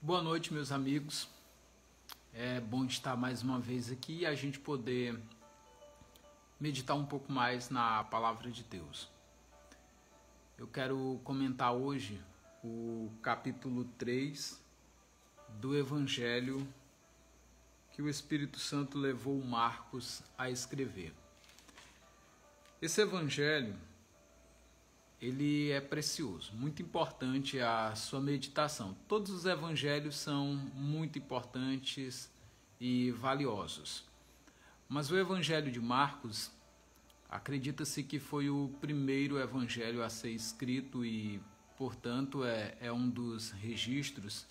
Boa noite, meus amigos. É bom estar mais uma vez aqui e a gente poder meditar um pouco mais na palavra de Deus. Eu quero comentar hoje o capítulo 3 do Evangelho que o Espírito Santo levou Marcos a escrever. Esse Evangelho, ele é precioso, muito importante a sua meditação. Todos os evangelhos são muito importantes e valiosos. Mas o Evangelho de Marcos, acredita-se que foi o primeiro evangelho a ser escrito e, portanto, é um dos registros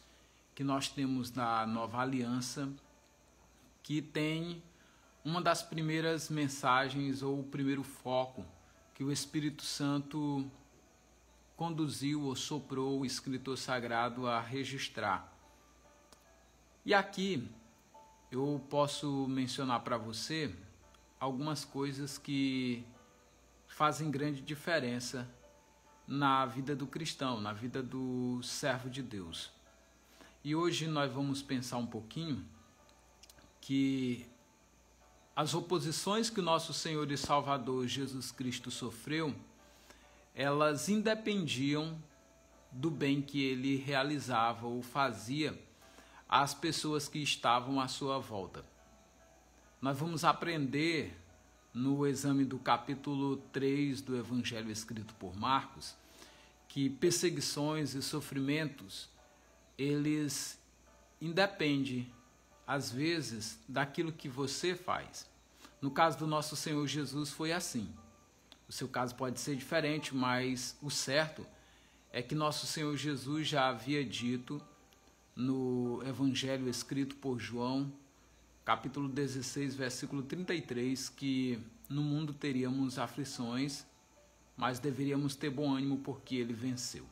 que nós temos na Nova Aliança, que tem uma das primeiras mensagens ou o primeiro foco que o Espírito Santo conduziu ou soprou o escritor sagrado a registrar. E aqui eu posso mencionar para você algumas coisas que fazem grande diferença na vida do cristão, na vida do servo de Deus. E hoje nós vamos pensar um pouquinho que as oposições que o nosso Senhor e Salvador Jesus Cristo sofreu, elas independiam do bem que ele realizava ou fazia às pessoas que estavam à sua volta. Nós vamos aprender no exame do capítulo 3 do Evangelho escrito por Marcos que perseguições e sofrimentos, eles independem, às vezes, daquilo que você faz. No caso do nosso Senhor Jesus foi assim. O seu caso pode ser diferente, mas o certo é que nosso Senhor Jesus já havia dito no Evangelho escrito por João, capítulo 16, versículo 33, que no mundo teríamos aflições, mas deveríamos ter bom ânimo porque ele venceu.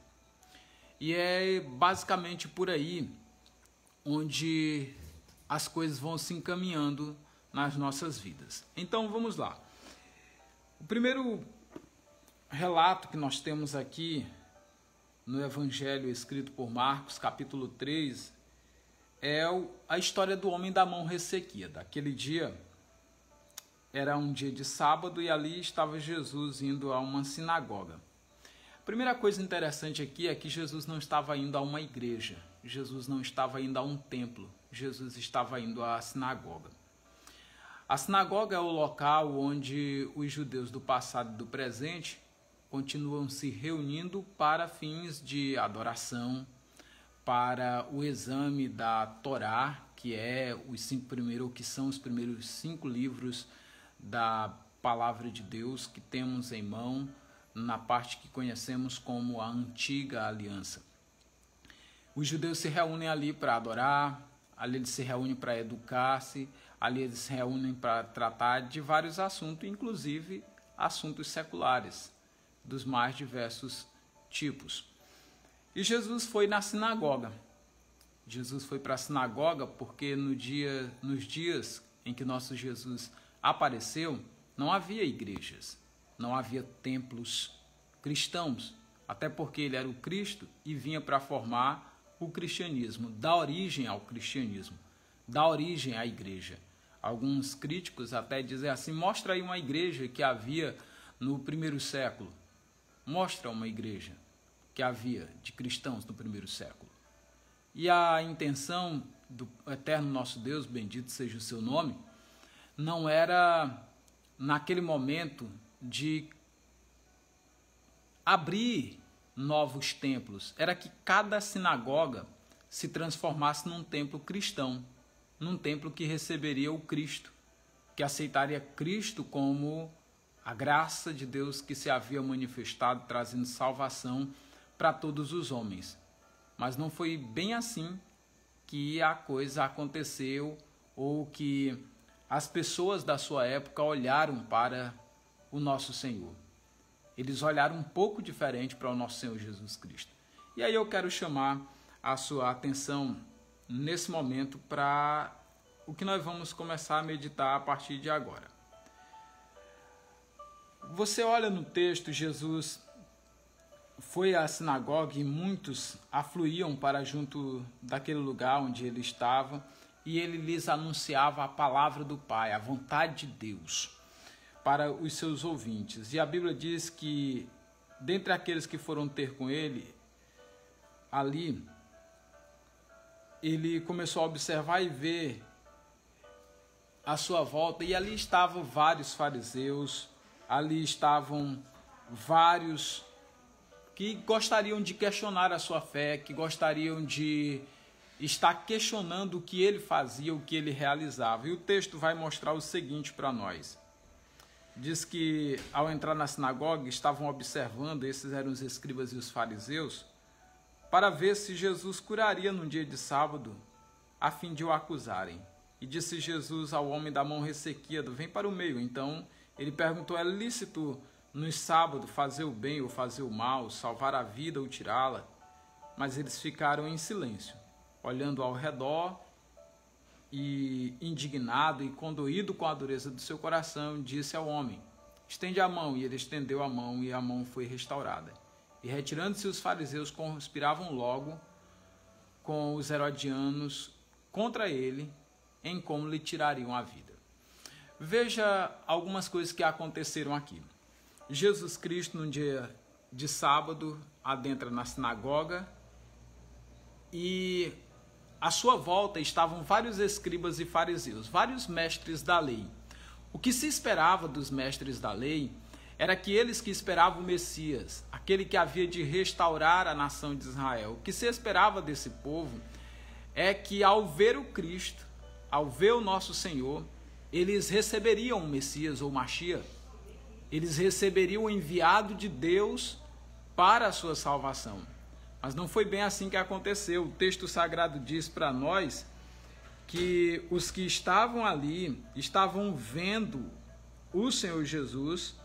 E é basicamente por aí onde as coisas vão se encaminhando nas nossas vidas. Então vamos lá. O primeiro relato que nós temos aqui no Evangelho escrito por Marcos, capítulo 3, é a história do homem da mão ressequida. Aquele dia era um dia de sábado e ali estava Jesus indo a uma sinagoga. A primeira coisa interessante aqui é que Jesus não estava indo a uma igreja, Jesus não estava indo a um templo, Jesus estava indo à sinagoga. A sinagoga é o local onde os judeus do passado e do presente continuam se reunindo para fins de adoração, para o exame da Torá, que é que são os primeiros 5 livros da Palavra de Deus que temos em mão na parte que conhecemos como a Antiga Aliança. Os judeus se reúnem ali para adorar, ali eles se reúnem para educar-se, ali eles se reúnem para tratar de vários assuntos, inclusive assuntos seculares, dos mais diversos tipos. E Jesus foi na sinagoga. Jesus foi para a sinagoga porque nos dias em que nosso Jesus apareceu, não havia igrejas, não havia templos cristãos, até porque ele era o Cristo e vinha para formar o cristianismo, dar origem ao cristianismo, dar origem à igreja. Alguns críticos até dizem assim: mostra aí uma igreja que havia no primeiro século. Mostra uma igreja que havia de cristãos no primeiro século. E a intenção do eterno nosso Deus, bendito seja o seu nome, não era naquele momento de abrir novos templos, era que cada sinagoga se transformasse num templo cristão, num templo que receberia o Cristo, que aceitaria Cristo como a graça de Deus que se havia manifestado, trazendo salvação para todos os homens. Mas não foi bem assim que a coisa aconteceu, ou que as pessoas da sua época olharam para o nosso Senhor. Eles olharam um pouco diferente para o nosso Senhor Jesus Cristo. E aí eu quero chamar a sua atenção nesse momento para o que nós vamos começar a meditar a partir de agora. Você olha no texto Jesus foi à sinagoga e muitos afluíam para junto daquele lugar onde ele estava, e ele lhes anunciava a palavra do Pai, a vontade de Deus, para os seus ouvintes. E a Bíblia diz que, dentre aqueles que foram ter com ele, ali, ele começou a observar e ver à sua volta, e ali estavam vários fariseus, ali estavam vários que gostariam de questionar a sua fé, que gostariam de estar questionando o que ele fazia, o que ele realizava. E o texto vai mostrar o seguinte para nós. Diz que ao entrar na sinagoga estavam observando, esses eram os escribas e os fariseus, para ver se Jesus curaria no dia de sábado, a fim de o acusarem. E disse Jesus ao homem da mão ressequida: vem para o meio. Então ele perguntou: é lícito nos sábados fazer o bem ou fazer o mal, salvar a vida ou tirá-la? Mas eles ficaram em silêncio, olhando ao redor, e indignado e condoído com a dureza do seu coração, disse ao homem: estende a mão. E ele estendeu a mão, e a mão foi restaurada. E retirando-se os fariseus, conspiravam logo com os herodianos contra ele, em como lhe tirariam a vida. Veja algumas coisas que aconteceram aqui. Jesus Cristo, num dia de sábado, adentra na sinagoga, e à sua volta estavam vários escribas e fariseus, vários mestres da lei. O que se esperava dos mestres da lei era que eles que esperavam o Messias, aquele que havia de restaurar a nação de Israel. O que se esperava desse povo é que, ao ver o Cristo, ao ver o nosso Senhor, eles receberiam o Messias ou Machia, eles receberiam o enviado de Deus para a sua salvação. Mas não foi bem assim que aconteceu. O texto sagrado diz para nós que os que estavam ali estavam vendo o Senhor Jesus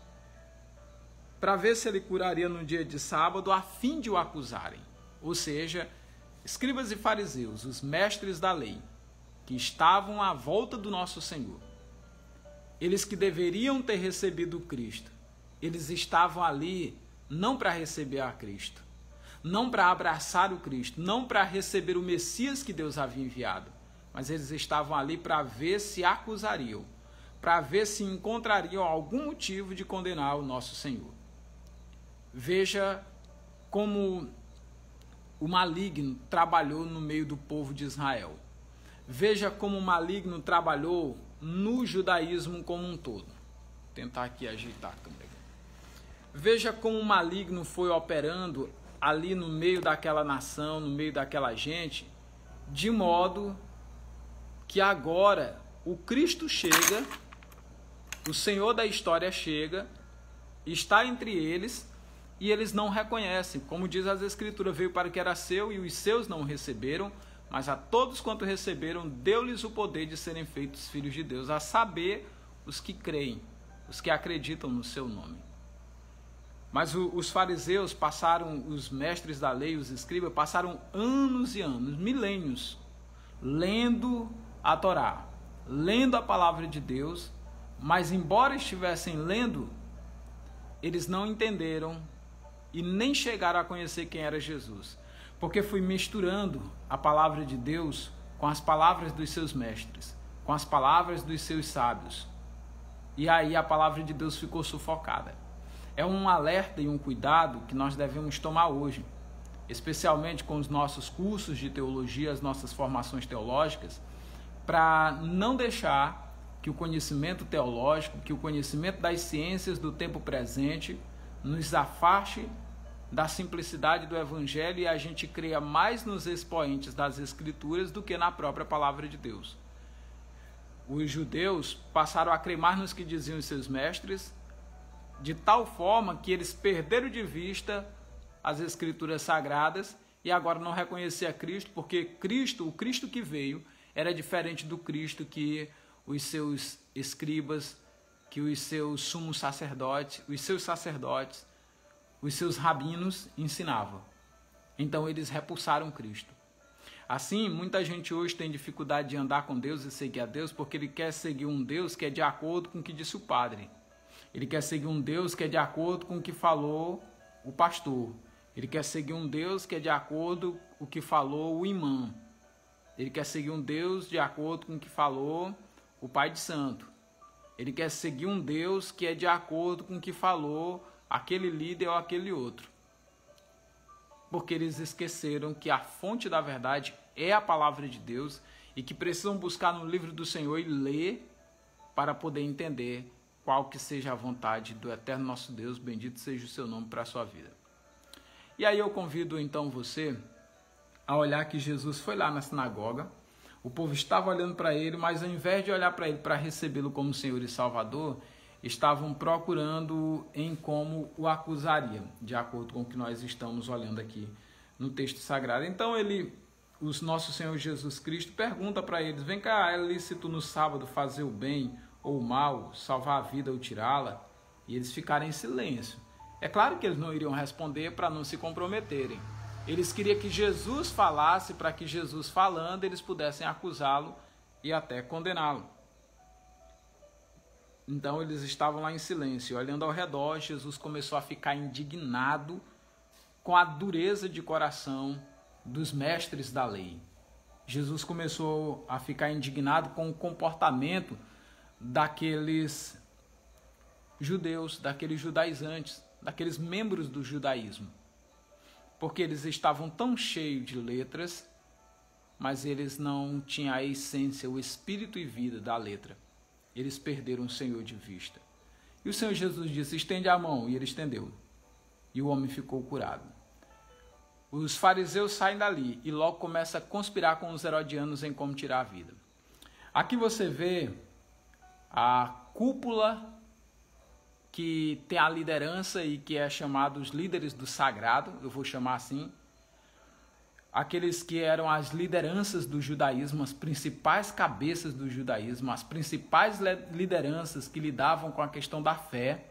para ver se ele curaria no dia de sábado, a fim de o acusarem. Ou seja, escribas e fariseus, os mestres da lei, que estavam à volta do nosso Senhor, eles que deveriam ter recebido Cristo, eles estavam ali não para receber a Cristo, não para abraçar o Cristo, não para receber o Messias que Deus havia enviado, mas eles estavam ali para ver se acusariam, para ver se encontrariam algum motivo de condenar o nosso Senhor. Veja como o maligno trabalhou no meio do povo de Israel. Veja como o maligno trabalhou no judaísmo como um todo. Vou tentar aqui ajeitar a câmera. Veja como o maligno foi operando ali no meio daquela nação, no meio daquela gente, de modo que agora o Cristo chega, o Senhor da história chega, está entre eles, e eles não reconhecem. Como diz as Escrituras, veio para o que era seu e os seus não receberam, mas a todos quanto receberam, deu-lhes o poder de serem feitos filhos de Deus, a saber, os que creem, os que acreditam no seu nome. Mas os fariseus passaram, os mestres da lei, os escribas, passaram anos e anos, milênios, lendo a Torá, lendo a palavra de Deus, mas embora estivessem lendo, eles não entenderam e nem chegaram a conhecer quem era Jesus, porque foi misturando a palavra de Deus com as palavras dos seus mestres, com as palavras dos seus sábios, e aí a palavra de Deus ficou sufocada. É um alerta e um cuidado que nós devemos tomar hoje, especialmente com os nossos cursos de teologia, as nossas formações teológicas, para não deixar que o conhecimento teológico, que o conhecimento das ciências do tempo presente nos afaste da simplicidade do Evangelho e a gente creia mais nos expoentes das Escrituras do que na própria palavra de Deus. Os judeus passaram a crer mais nos que diziam os seus mestres, de tal forma que eles perderam de vista as Escrituras sagradas e agora não reconheciam Cristo, porque Cristo, o Cristo que veio, era diferente do Cristo que os seus escribas, que os seus sumos sacerdotes, os seus rabinos ensinavam. Então eles repulsaram Cristo. Assim, muita gente hoje tem dificuldade de andar com Deus e seguir a Deus porque ele quer seguir um Deus que é de acordo com o que disse o padre. Ele quer seguir um Deus que é de acordo com o que falou o pastor. Ele quer seguir um Deus que é de acordo com o que falou o imã. Ele quer seguir um Deus de acordo com o que falou o pai de santo. Ele quer seguir um Deus que é de acordo com o que falou aquele líder ou aquele outro. Porque eles esqueceram que a fonte da verdade é a palavra de Deus e que precisam buscar no livro do Senhor e ler para poder entender qual que seja a vontade do eterno nosso Deus, bendito seja o seu nome para a sua vida. E aí eu convido então você a olhar que Jesus foi lá na sinagoga, o povo estava olhando para ele, mas ao invés de olhar para ele para recebê-lo como Senhor e Salvador, estavam procurando em como o acusaria, de acordo com o que nós estamos olhando aqui no texto sagrado. Então o nosso Senhor Jesus Cristo pergunta para eles: vem cá, é lícito no sábado fazer o bem ou o mal, salvar a vida ou tirá-la? E eles ficaram em silêncio. É claro que eles não iriam responder para não se comprometerem. Eles queriam que Jesus falasse, para que Jesus falando eles pudessem acusá-lo e até condená-lo. Então eles estavam lá em silêncio, olhando ao redor. Jesus começou a ficar indignado com a dureza de coração dos mestres da lei. Jesus começou a ficar indignado com o comportamento daqueles judeus, daqueles judaizantes, daqueles membros do judaísmo. Porque eles estavam tão cheios de letras, mas eles não tinham a essência, o espírito e vida da letra. Eles perderam o Senhor de vista. E o Senhor Jesus disse: estende a mão, e ele estendeu. E o homem ficou curado. Os fariseus saem dali e logo começam a conspirar com os herodianos em como tirar a vida. Aqui você vê a cúpula que tem a liderança e que é chamado os líderes do sagrado, eu vou chamar assim. Aqueles que eram as lideranças do judaísmo, as principais cabeças do judaísmo, as principais lideranças que lidavam com a questão da fé,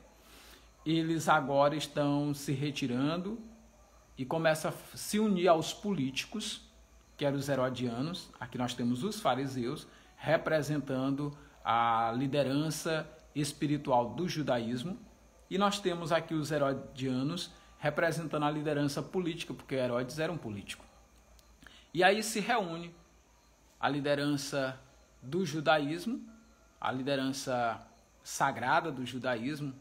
eles agora estão se retirando e começam a se unir aos políticos, que eram os herodianos. Aqui nós temos os fariseus, representando a liderança espiritual do judaísmo, e nós temos aqui os herodianos, representando a liderança política, porque Herodes era um político. E aí se reúne a liderança do judaísmo, a liderança sagrada do judaísmo,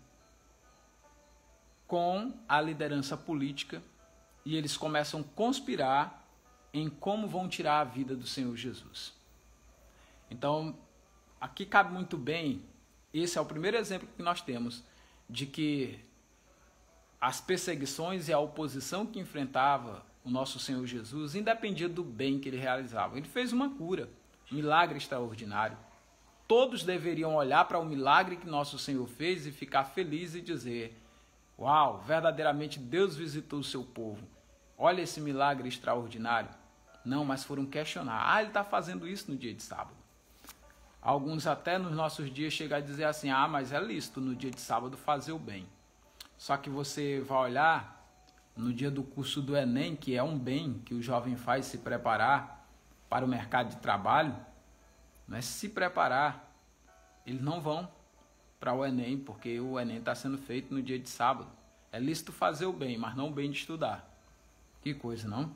com a liderança política, e eles começam a conspirar em como vão tirar a vida do Senhor Jesus. Então, aqui cabe muito bem, esse é o primeiro exemplo que nós temos, de que as perseguições e a oposição que enfrentava o nosso Senhor Jesus, independia do bem que ele realizava. Ele fez uma cura, um milagre extraordinário. Todos deveriam olhar para o milagre que nosso Senhor fez e ficar feliz e dizer: uau, verdadeiramente Deus visitou o seu povo. Olha esse milagre extraordinário. Não, mas foram questionar. Ele está fazendo isso no dia de sábado. Alguns até nos nossos dias chegam a dizer assim: mas é lícito no dia de sábado fazer o bem. Só que você vai olhar no dia do curso do Enem, que é um bem que o jovem faz se preparar para o mercado de trabalho, não é se preparar. Eles não vão para o Enem, porque o Enem está sendo feito no dia de sábado. É lícito fazer o bem, mas não o bem de estudar. Que coisa, não?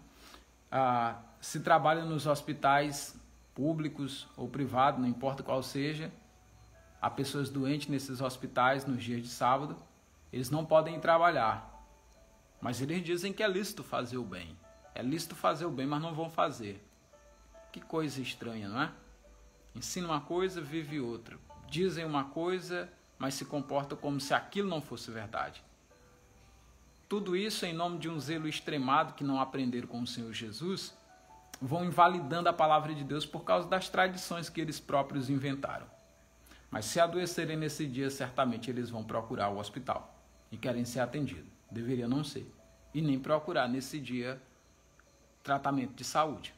Se trabalha nos hospitais públicos ou privados, não importa qual seja, há pessoas doentes nesses hospitais nos dias de sábado, eles não podem trabalhar. Mas eles dizem que é lícito fazer o bem. É lícito fazer o bem, mas não vão fazer. Que coisa estranha, não é? Ensina uma coisa, vive outra. Dizem uma coisa, mas se comportam como se aquilo não fosse verdade. Tudo isso em nome de um zelo extremado que não aprenderam com o Senhor Jesus, vão invalidando a palavra de Deus por causa das tradições que eles próprios inventaram. Mas se adoecerem nesse dia, certamente eles vão procurar o hospital e querem ser atendidos. Deveria não ser. E nem procurar nesse dia tratamento de saúde.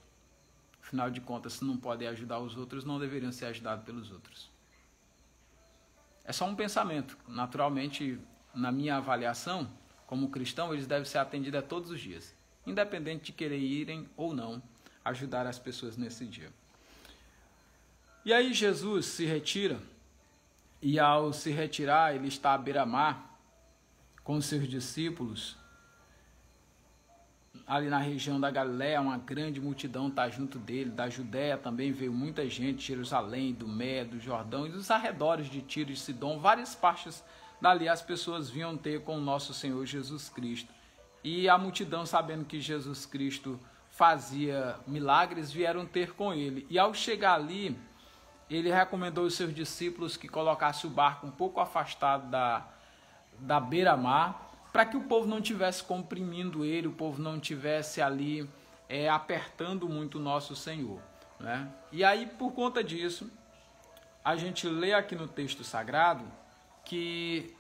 Afinal de contas, se não podem ajudar os outros, não deveriam ser ajudados pelos outros. É só um pensamento. Naturalmente, na minha avaliação, como cristão, eles devem ser atendidos todos os dias, independente de querer irem ou não ajudar as pessoas nesse dia. E aí Jesus se retira, e ao se retirar, ele está à beira-mar com os seus discípulos, ali na região da Galiléia, uma grande multidão está junto dele. Da Judéia também veio muita gente, de Jerusalém, do Mé, do Jordão e dos arredores de Tiro e Sidom. Várias partes dali as pessoas vinham ter com o nosso Senhor Jesus Cristo. E a multidão, sabendo que Jesus Cristo fazia milagres, vieram ter com ele. E ao chegar ali, ele recomendou aos seus discípulos que colocassem o barco um pouco afastado da beira-mar, para que o povo não estivesse comprimindo ele, o povo não estivesse ali apertando muito o nosso Senhor, né? E aí, por conta disso, a gente lê aqui no texto sagrado que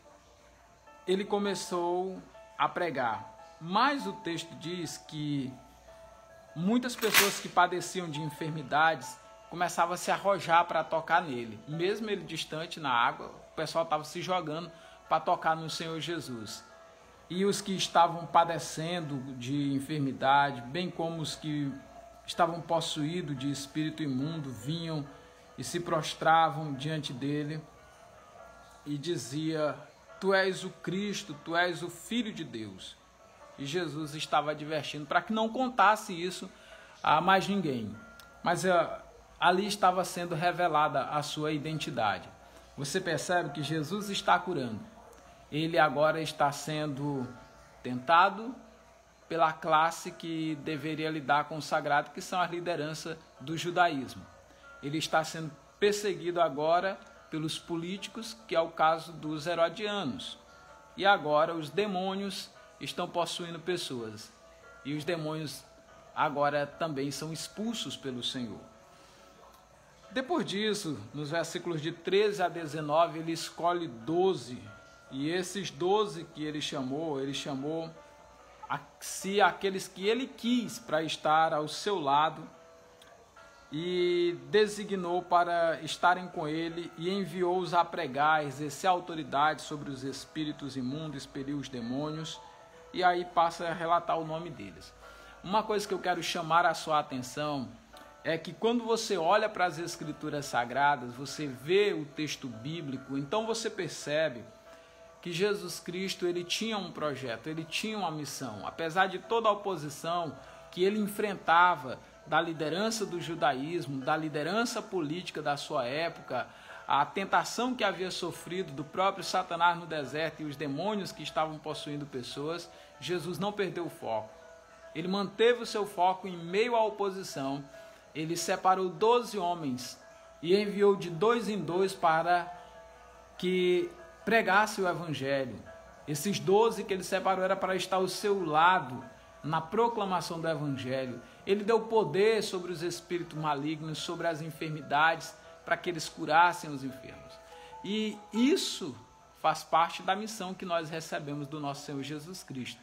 ele começou a pregar. Mas o texto diz que muitas pessoas que padeciam de enfermidades começavam a se arrojar para tocar nele. Mesmo ele distante na água, o pessoal estava se jogando para tocar no Senhor Jesus. E os que estavam padecendo de enfermidade, bem como os que estavam possuídos de espírito imundo, vinham e se prostravam diante dele e dizia: Tu és o Cristo, Tu és o Filho de Deus. E Jesus estava advertindo para que não contasse isso a mais ninguém. Mas ali estava sendo revelada a sua identidade. Você percebe que Jesus está curando. Ele agora está sendo tentado pela classe que deveria lidar com o sagrado, que são as lideranças do judaísmo. Ele está sendo perseguido agora pelos políticos, que é o caso dos herodianos. E agora os demônios estão possuindo pessoas. E os demônios agora também são expulsos pelo Senhor. Depois disso, nos versículos de 13 a 19, ele escolhe 12. E esses 12 que ele chamou a si aqueles que ele quis para estar ao seu lado e designou para estarem com ele e enviou-os a pregar, exercer autoridade sobre os espíritos imundos, expelir os demônios, e aí passa a relatar o nome deles. Uma coisa que eu quero chamar a sua atenção é que quando você olha para as escrituras sagradas, você vê o texto bíblico, então você percebe que Jesus Cristo ele tinha um projeto, ele tinha uma missão. Apesar de toda a oposição que ele enfrentava da liderança do judaísmo, da liderança política da sua época, a tentação que havia sofrido do próprio Satanás no deserto e os demônios que estavam possuindo pessoas, Jesus não perdeu o foco. Ele manteve o seu foco em meio à oposição. Ele separou 12 homens e enviou de 2 em 2 para que pregasse o evangelho. Esses 12 que ele separou era para estar ao seu lado na proclamação do evangelho. Ele deu poder sobre os espíritos malignos, sobre as enfermidades, para que eles curassem os enfermos. E isso faz parte da missão que nós recebemos do nosso Senhor Jesus Cristo.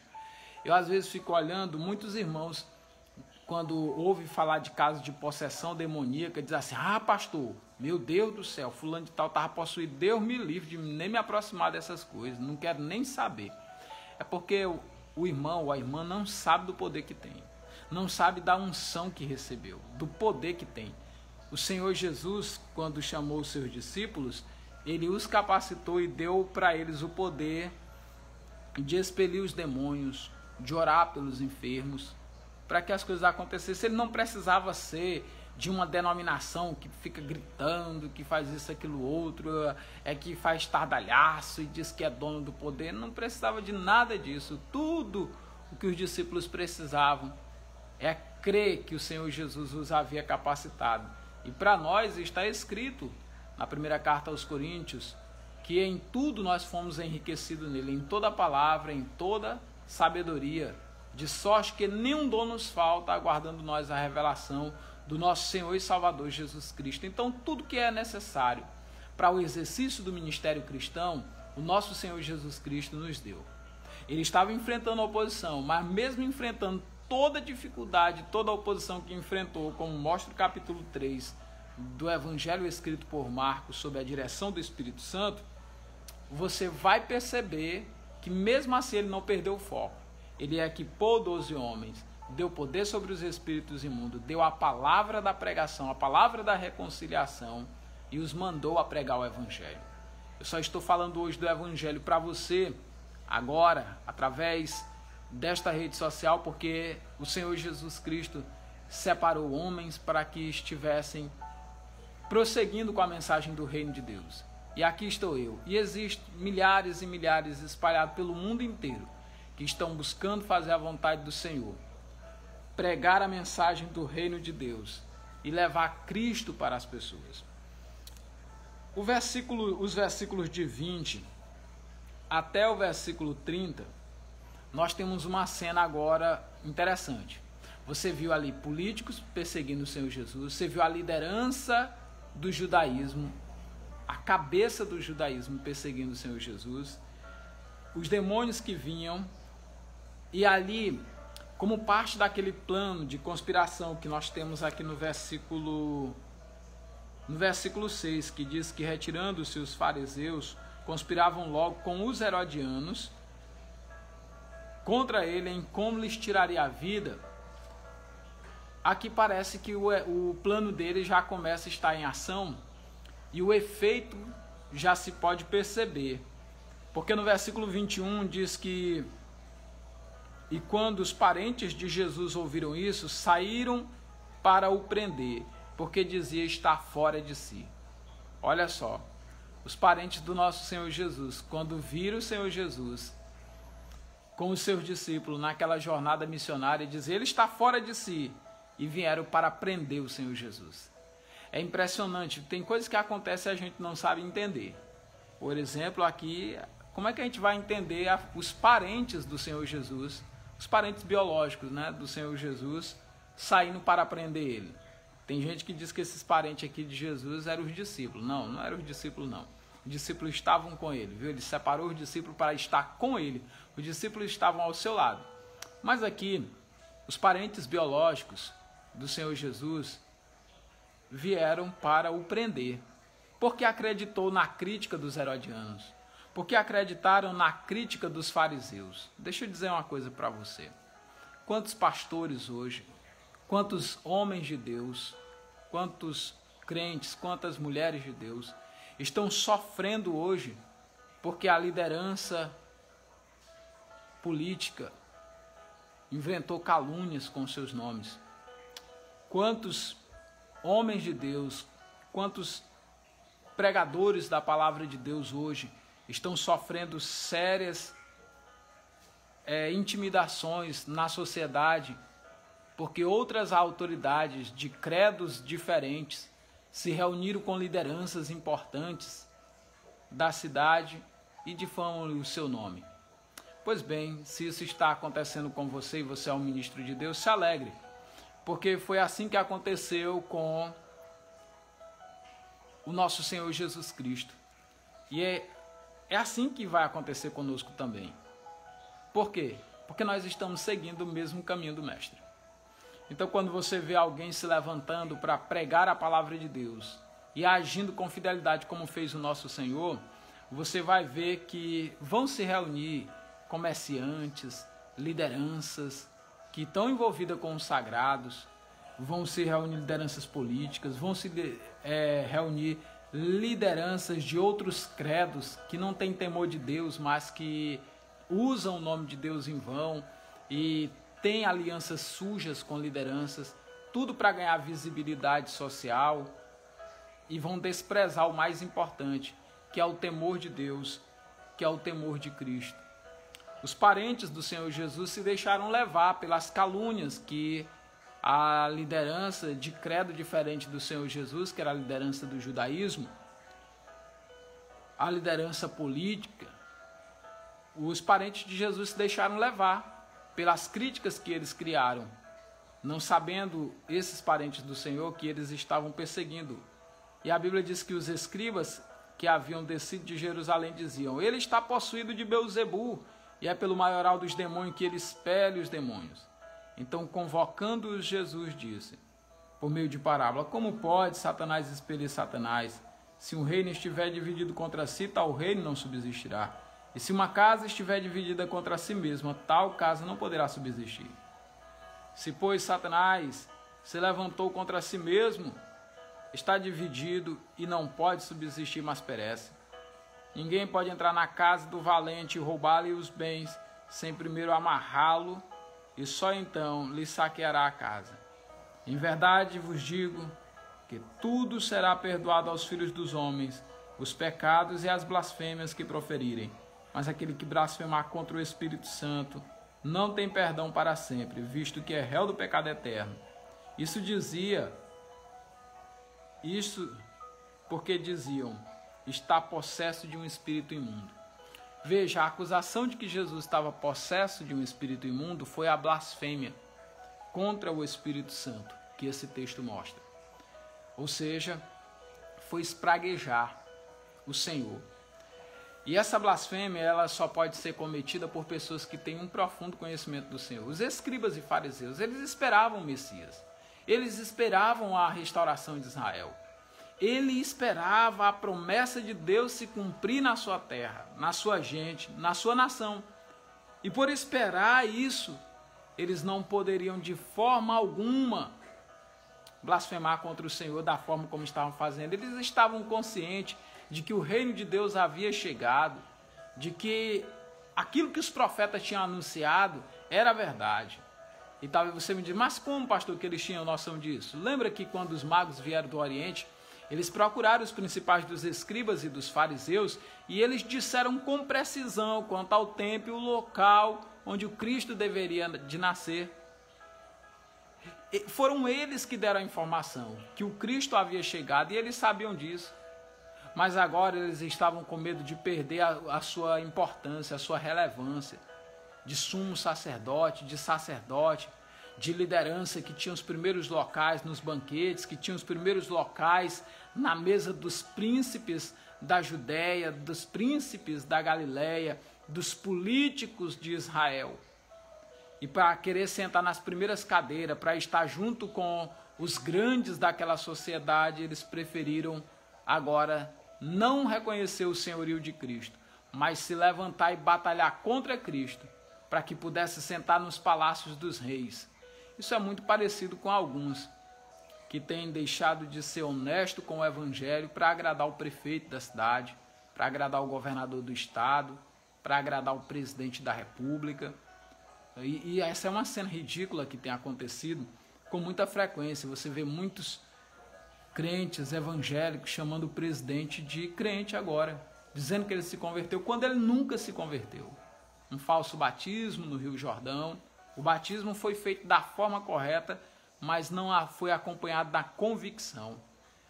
Eu às vezes fico olhando muitos irmãos, quando ouve falar de casos de possessão demoníaca, diz assim: ah, pastor, meu Deus do céu, fulano de tal estava possuído, Deus me livre de nem me aproximar dessas coisas, não quero nem saber. É porque o irmão ou a irmã não sabe do poder que tem, não sabe da unção que recebeu, do poder que tem. O Senhor Jesus, quando chamou os seus discípulos, ele os capacitou e deu para eles o poder de expelir os demônios, de orar pelos enfermos, para que as coisas acontecessem. Ele não precisava ser de uma denominação que fica gritando, que faz isso, aquilo, outro, que faz estardalhaço e diz que é dono do poder. Não precisava de nada disso. Tudo o que os discípulos precisavam é crer que o Senhor Jesus os havia capacitado. E para nós está escrito na primeira carta aos Coríntios que em tudo nós fomos enriquecidos nele, em toda palavra, em toda sabedoria, de sorte que nenhum dom nos falta, aguardando nós a revelação do nosso Senhor e Salvador Jesus Cristo. Então, tudo que é necessário para o exercício do ministério cristão, o nosso Senhor Jesus Cristo nos deu. Ele estava enfrentando a oposição, mas mesmo enfrentando toda a dificuldade, toda a oposição que enfrentou, como mostra o capítulo 3 do Evangelho escrito por Marcos, sob a direção do Espírito Santo, você vai perceber que mesmo assim ele não perdeu o foco. Ele equipou 12 homens, deu poder sobre os espíritos imundos, deu a palavra da pregação, a palavra da reconciliação e os mandou a pregar o Evangelho. Eu só estou falando hoje do Evangelho para você, agora, através desta rede social, porque o Senhor Jesus Cristo separou homens para que estivessem prosseguindo com a mensagem do reino de Deus. E aqui estou eu. E existem milhares e milhares espalhados pelo mundo inteiro que estão buscando fazer a vontade do Senhor, pregar a mensagem do reino de Deus e levar Cristo para as pessoas. Os versículos de 20 até o versículo 30, nós temos uma cena agora interessante. Você viu ali políticos perseguindo o Senhor Jesus, você viu a liderança do judaísmo, a cabeça do judaísmo perseguindo o Senhor Jesus, os demônios que vinham, e ali, como parte daquele plano de conspiração que nós temos aqui no versículo 6, que diz que retirando-se os fariseus, conspiravam logo com os herodianos contra ele em como lhes tiraria a vida. Aqui parece que o plano dele já começa a estar em ação e o efeito já se pode perceber. Porque no versículo 21 diz que: e quando os parentes de Jesus ouviram isso, saíram para o prender, porque dizia estar fora de si. Olha só, os parentes do nosso Senhor Jesus, quando viram o Senhor Jesus com os seus discípulos naquela jornada missionária, diziam: ele está fora de si, e vieram para prender o Senhor Jesus. É impressionante, tem coisas que acontecem e a gente não sabe entender. Por exemplo, aqui, como é que a gente vai entender os parentes do Senhor Jesus, os parentes biológicos, né, do Senhor Jesus, saindo para prender ele? Tem gente que diz que esses parentes aqui de Jesus eram os discípulos. Não, não eram os discípulos, não. Os discípulos estavam com ele, viu? Ele separou os discípulos para estar com ele. Os discípulos estavam ao seu lado. Mas aqui, os parentes biológicos do Senhor Jesus vieram para o prender, porque acreditou na crítica dos herodianos, porque acreditaram na crítica dos fariseus. Deixa eu dizer uma coisa para você. Quantos pastores hoje, quantos homens de Deus, quantos crentes, quantas mulheres de Deus estão sofrendo hoje porque a liderança política inventou calúnias com seus nomes? Quantos homens de Deus, quantos pregadores da palavra de Deus hoje estão sofrendo sérias intimidações na sociedade, porque outras autoridades de credos diferentes se reuniram com lideranças importantes da cidade e difamam o seu nome. Pois bem, se isso está acontecendo com você e você é um ministro de Deus, se alegre, porque foi assim que aconteceu com o nosso Senhor Jesus Cristo. E é assim que vai acontecer conosco também. Por quê? Porque nós estamos seguindo o mesmo caminho do Mestre. Então, quando você vê alguém se levantando para pregar a palavra de Deus e agindo com fidelidade como fez o nosso Senhor, você vai ver que vão se reunir comerciantes, lideranças que estão envolvidas com os sagrados, vão se reunir lideranças políticas, vão se reunir lideranças de outros credos que não têm temor de Deus, mas que usam o nome de Deus em vão e têm alianças sujas com lideranças, tudo para ganhar visibilidade social, e vão desprezar o mais importante, que é o temor de Deus, que é o temor de Cristo. Os parentes do Senhor Jesus se deixaram levar pelas calúnias que a liderança de credo diferente do Senhor Jesus, que era a liderança do judaísmo, a liderança política, os parentes de Jesus se deixaram levar pelas críticas que eles criaram, não sabendo esses parentes do Senhor que eles estavam perseguindo. E a Bíblia diz que os escribas que haviam descido de Jerusalém diziam: ele está possuído de Beelzebu, e é pelo maioral dos demônios que ele expele os demônios. Então, convocando-os, Jesus disse, por meio de parábola: como pode Satanás expelir Satanás? Se um reino estiver dividido contra si, tal reino não subsistirá. E se uma casa estiver dividida contra si mesma, tal casa não poderá subsistir. Se, pois, Satanás se levantou contra si mesmo, está dividido e não pode subsistir, mas perece. Ninguém pode entrar na casa do valente e roubar-lhe os bens, sem primeiro amarrá-lo, e só então lhe saqueará a casa. Em verdade vos digo que tudo será perdoado aos filhos dos homens, os pecados e as blasfêmias que proferirem. Mas aquele que blasfemar contra o Espírito Santo não tem perdão para sempre, visto que é réu do pecado eterno. Isso porque diziam, está possesso de um espírito imundo. Veja, a acusação de que Jesus estava possesso de um espírito imundo foi a blasfêmia contra o Espírito Santo, que esse texto mostra. Ou seja, foi espraguejar o Senhor. E essa blasfêmia, ela só pode ser cometida por pessoas que têm um profundo conhecimento do Senhor. Os escribas e fariseus, eles esperavam o Messias. Eles esperavam a restauração de Israel. Ele esperava a promessa de Deus se cumprir na sua terra, na sua gente, na sua nação. E por esperar isso, eles não poderiam de forma alguma blasfemar contra o Senhor da forma como estavam fazendo. Eles estavam conscientes de que o reino de Deus havia chegado, de que aquilo que os profetas tinham anunciado era verdade. E talvez você me diga, mas como, pastor, que eles tinham noção disso? Lembra que quando os magos vieram do Oriente, eles procuraram os principais dos escribas e dos fariseus e eles disseram com precisão quanto ao tempo e o local onde o Cristo deveria de nascer. E foram eles que deram a informação que o Cristo havia chegado e eles sabiam disso. Mas agora eles estavam com medo de perder a sua importância, a sua relevância de sumo sacerdote, de liderança, que tinha os primeiros locais nos banquetes, que tinha os primeiros locais na mesa dos príncipes da Judéia, dos príncipes da Galileia, dos políticos de Israel. E para querer sentar nas primeiras cadeiras, para estar junto com os grandes daquela sociedade, eles preferiram agora não reconhecer o senhorio de Cristo, mas se levantar e batalhar contra Cristo, para que pudesse sentar nos palácios dos reis. Isso é muito parecido com alguns que têm deixado de ser honesto com o evangelho para agradar o prefeito da cidade, para agradar o governador do estado, para agradar o presidente da república. E essa é uma cena ridícula que tem acontecido com muita frequência. Você vê muitos crentes evangélicos chamando o presidente de crente agora, dizendo que ele se converteu, quando ele nunca se converteu. Um falso batismo no Rio Jordão. O batismo foi feito da forma correta, mas não foi acompanhado da convicção.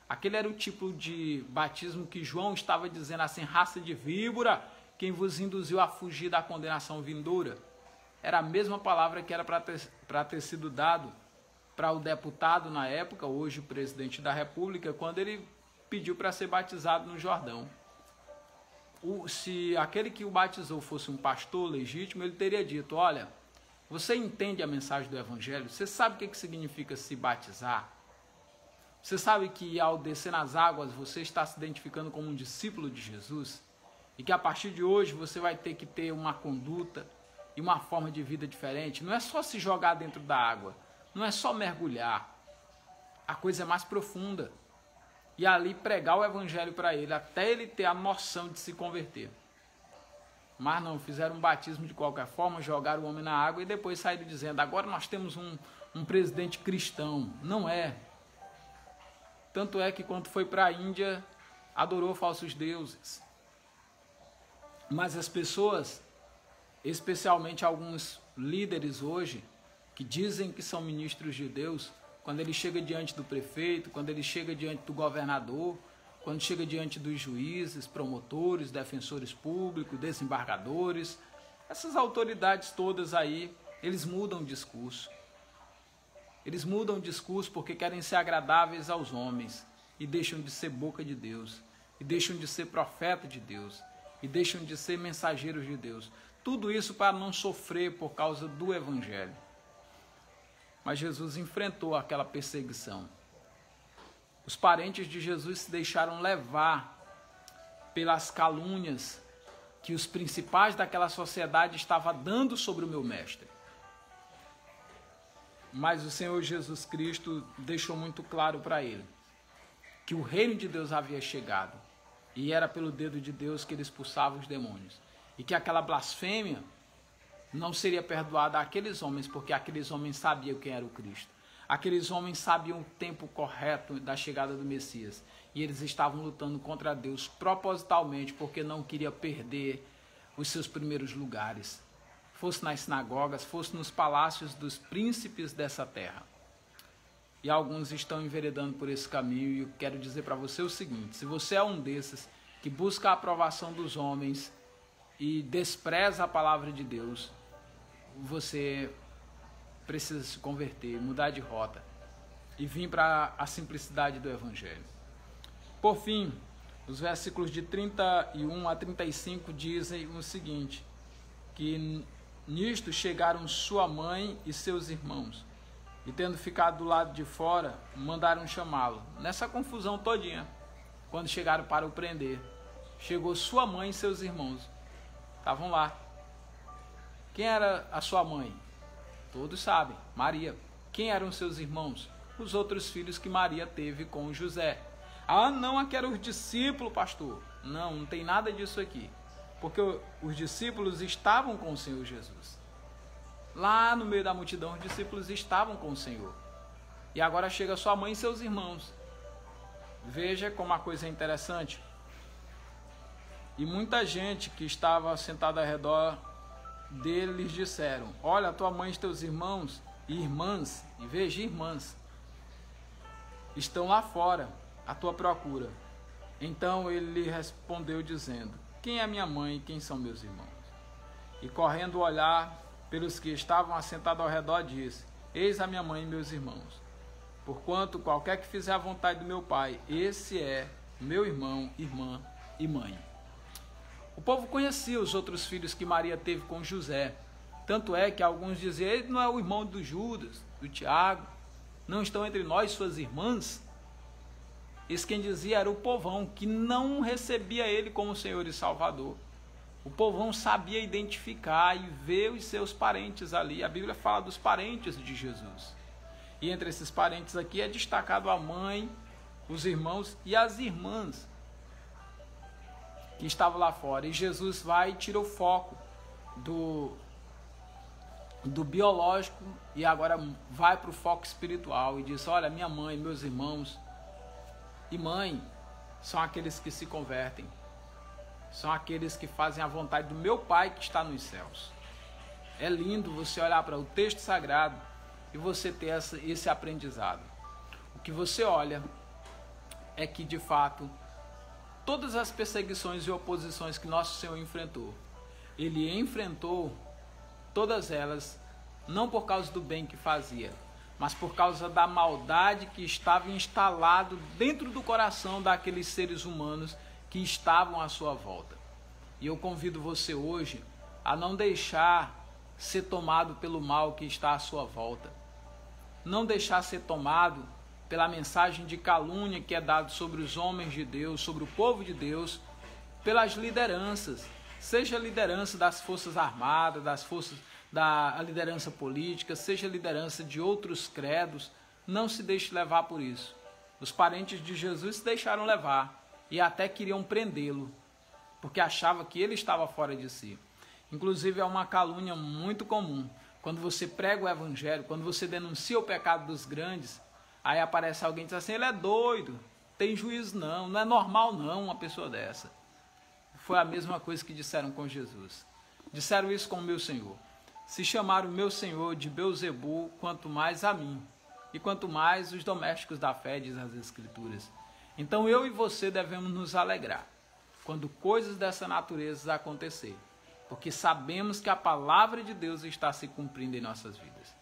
Aquele era o tipo de batismo que João estava dizendo assim, raça de víbora, quem vos induziu a fugir da condenação vindoura. Era a mesma palavra que era para ter sido dado para o deputado na época, hoje o presidente da República, quando ele pediu para ser batizado no Jordão. Se aquele que o batizou fosse um pastor legítimo, ele teria dito, olha, você entende a mensagem do Evangelho? Você sabe o que significa se batizar? Você sabe que ao descer nas águas você está se identificando como um discípulo de Jesus? E que a partir de hoje você vai ter que ter uma conduta e uma forma de vida diferente? Não é só se jogar dentro da água, não é só mergulhar. A coisa é mais profunda. E ali pregar o Evangelho para ele, até ele ter a noção de se converter. Mas não, fizeram um batismo de qualquer forma, jogaram o homem na água e depois saíram dizendo, agora nós temos um presidente cristão. Não é. Tanto é que quando foi para a Índia, adorou falsos deuses. Mas as pessoas, especialmente alguns líderes hoje, que dizem que são ministros de Deus, quando ele chega diante do prefeito, quando ele chega diante do governador, quando chega diante dos juízes, promotores, defensores públicos, desembargadores, essas autoridades todas aí, eles mudam o discurso. Eles mudam o discurso porque querem ser agradáveis aos homens e deixam de ser boca de Deus, e deixam de ser profeta de Deus, e deixam de ser mensageiros de Deus. Tudo isso para não sofrer por causa do Evangelho. Mas Jesus enfrentou aquela perseguição. Os parentes de Jesus se deixaram levar pelas calúnias que os principais daquela sociedade estavam dando sobre o meu mestre. Mas o Senhor Jesus Cristo deixou muito claro para ele que o reino de Deus havia chegado e era pelo dedo de Deus que ele expulsava os demônios. E que aquela blasfêmia não seria perdoada àqueles homens, porque aqueles homens sabiam quem era o Cristo. Aqueles homens sabiam o tempo correto da chegada do Messias. E eles estavam lutando contra Deus propositalmente, porque não queria perder os seus primeiros lugares. Fosse nas sinagogas, fosse nos palácios dos príncipes dessa terra. E alguns estão enveredando por esse caminho, e eu quero dizer para você o seguinte: se você é um desses que busca a aprovação dos homens e despreza a palavra de Deus, você precisa se converter, mudar de rota e vir para a simplicidade do Evangelho. Por fim, os versículos de 31 a 35 dizem o seguinte, que nisto chegaram sua mãe e seus irmãos, e tendo ficado do lado de fora, mandaram chamá-lo. Nessa confusão todinha, quando chegaram para o prender, chegou sua mãe e seus irmãos. Estavam lá. Quem era a sua mãe? Todos sabem, Maria. Quem eram seus irmãos? Os outros filhos que Maria teve com José. Ah, não, aqui eram os discípulos, pastor. Não, não tem nada disso aqui. Porque os discípulos estavam com o Senhor Jesus. Lá no meio da multidão, os discípulos estavam com o Senhor. E agora chega sua mãe e seus irmãos. Veja como a coisa é interessante. E muita gente que estava sentada ao redor dele lhes disseram: olha, tua mãe e teus irmãos e irmãs, e veja, irmãs, estão lá fora à tua procura. Então ele lhe respondeu dizendo: quem é minha mãe e quem são meus irmãos? E correndo olhar pelos que estavam assentados ao redor, disse: eis a minha mãe e meus irmãos. Porquanto qualquer que fizer a vontade do meu Pai, esse é meu irmão, irmã e mãe. O povo conhecia os outros filhos que Maria teve com José. Tanto é que alguns diziam: ele não é o irmão do Judas, do Tiago? Não estão entre nós suas irmãs? Isso quem dizia era o povão, que não recebia ele como Senhor e Salvador. O povão sabia identificar e ver os seus parentes ali. A Bíblia fala dos parentes de Jesus. E entre esses parentes aqui é destacado a mãe, os irmãos e as irmãs que estavam lá fora. E Jesus vai e tira o foco do biológico e agora vai para o foco espiritual e diz: olha, minha mãe, meus irmãos e mãe são aqueles que se convertem, são aqueles que fazem a vontade do meu Pai que está nos céus. É lindo você olhar para o texto sagrado e você ter esse aprendizado. O que você olha é que, de fato, todas as perseguições e oposições que nosso Senhor enfrentou, Ele enfrentou todas elas, não por causa do bem que fazia, mas por causa da maldade que estava instalado dentro do coração daqueles seres humanos que estavam à sua volta. E eu convido você hoje a não deixar ser tomado pelo mal que está à sua volta. Não deixar ser tomado pela mensagem de calúnia que é dada sobre os homens de Deus, sobre o povo de Deus, pelas lideranças, seja a liderança das forças armadas, da liderança política, seja a liderança de outros credos. Não se deixe levar por isso. Os parentes de Jesus se deixaram levar e até queriam prendê-lo, porque achavam que ele estava fora de si. Inclusive é uma calúnia muito comum. Quando você prega o evangelho, quando você denuncia o pecado dos grandes, aí aparece alguém e diz assim: ele é doido, tem juízo não, não é normal não uma pessoa dessa. Foi a mesma coisa que disseram com Jesus. Disseram isso com o meu Senhor. Se chamaram o meu Senhor de Beelzebu, quanto mais a mim, e quanto mais os domésticos da fé, diz as Escrituras. Então eu e você devemos nos alegrar quando coisas dessa natureza acontecerem, porque sabemos que a palavra de Deus está se cumprindo em nossas vidas.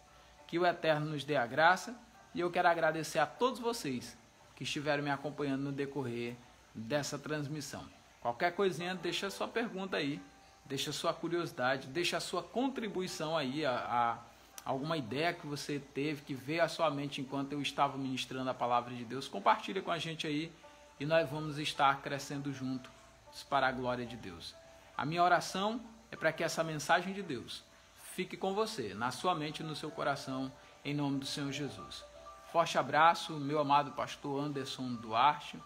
Que o Eterno nos dê a graça, e eu quero agradecer a todos vocês que estiveram me acompanhando no decorrer dessa transmissão. Qualquer coisinha, deixa a sua pergunta aí, deixa a sua curiosidade, deixa a sua contribuição aí, a alguma ideia que você teve, que veio à sua mente enquanto eu estava ministrando a palavra de Deus. Compartilha com a gente aí e nós vamos estar crescendo juntos para a glória de Deus. A minha oração é para que essa mensagem de Deus fique com você, na sua mente e no seu coração, em nome do Senhor Jesus. Forte abraço, meu amado pastor Anderson Duarte,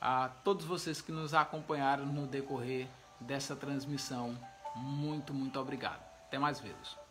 a todos vocês que nos acompanharam no decorrer dessa transmissão, muito obrigado. Até mais vezes.